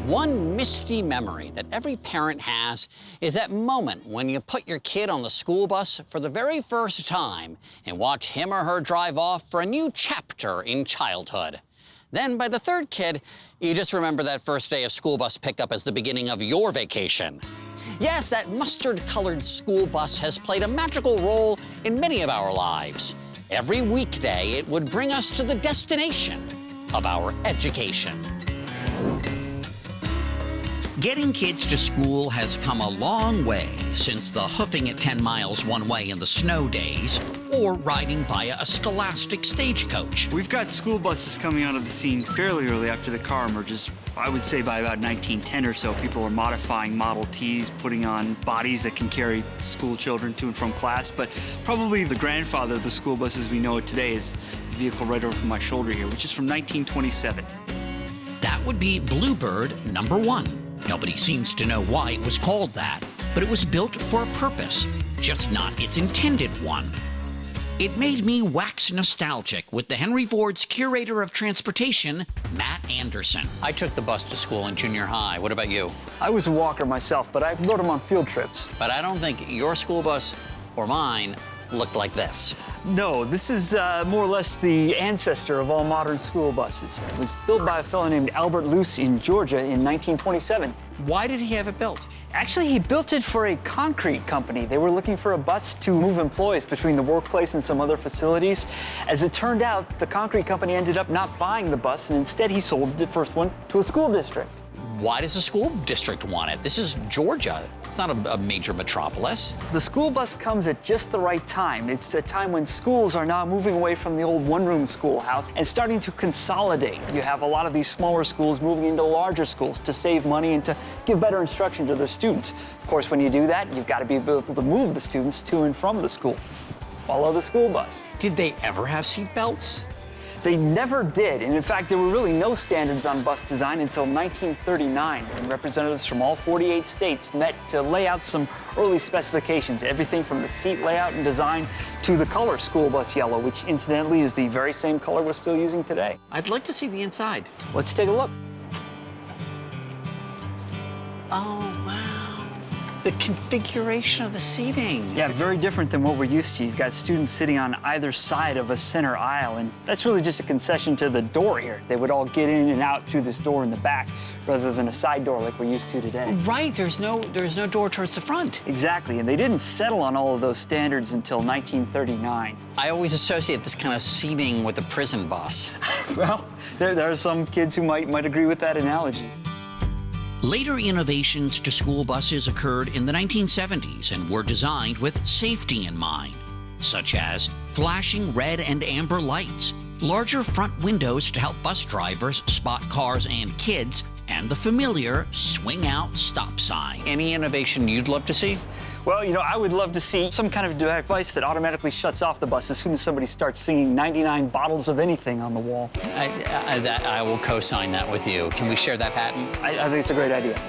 One misty memory that every parent has is that moment when you put your kid on the school bus for the very first time and watch him or her drive off for a new chapter in childhood. Then by the third kid, you just remember that first day of school bus pickup as the beginning of your vacation. Yes, that mustard-colored school bus has played a magical role in many of our lives. Every weekday, it would bring us to the destination of our education. Getting kids to school has come a long way since the hoofing at 10 miles one way in the snow days or riding via a scholastic stagecoach. We've got school buses coming out of the scene fairly early after the car emerges. I would say by about 1910 or so, people were modifying Model Ts, putting on bodies that can carry school children to and from class. But probably the grandfather of the school bus as we know it today is the vehicle right over my shoulder here, which is from 1927. That would be Bluebird number 1. Nobody seems to know why it was called that, but it was built for a purpose, just not its intended one. It made me wax nostalgic with the Henry Ford's Curator of Transportation, Matt Anderson. I took the bus to school in junior high. What about you? I was a walker myself, but I rode them on field trips. But I don't think your school bus or mine looked like this. No, this is more or less the ancestor of all modern school buses. It was built by a fellow named Albert Luce in Georgia in 1927. Why did he have it built? Actually, he built it for a concrete company. They were looking for a bus to move employees between the workplace and some other facilities. As it turned out, the concrete company ended up not buying the bus, and instead he sold the first one to a school district. Why does the school district want it? This is Georgia. It's not a major metropolis. The school bus comes at just the right time. It's a time when schools are now moving away from the old one-room schoolhouse and starting to consolidate. You have a lot of these smaller schools moving into larger schools to save money and to give better instruction to their students. Of course, when you do that, you've got to be able to move the students to and from the school. Follow the school bus. Did they ever have seat belts? They never did, and in fact, there were really no standards on bus design until 1939, when representatives from all 48 states met to lay out some early specifications, everything from the seat layout and design to the color school bus yellow, which incidentally is the very same color we're still using today. I'd like to see the inside. Let's take a look. Oh, wow. The configuration of the seating. Yeah, very different than what we're used to. You've got students sitting on either side of a center aisle, and that's really just a concession to the door here. They would all get in and out through this door in the back, rather than a side door like we're used to today. Right, there's no door towards the front. Exactly, and they didn't settle on all of those standards until 1939. I always associate this kind of seating with a prison bus. Well, there are some kids who might agree with that analogy. Later innovations to school buses occurred in the 1970s and were designed with safety in mind, such as flashing red and amber lights, larger front windows to help bus drivers spot cars and kids, and the familiar swing-out stop sign. Any innovation you'd love to see? Well, you know, I would love to see some kind of device that automatically shuts off the bus as soon as somebody starts singing 99 bottles of anything on the wall. I will co-sign that with you. Can we share that patent? I think it's a great idea.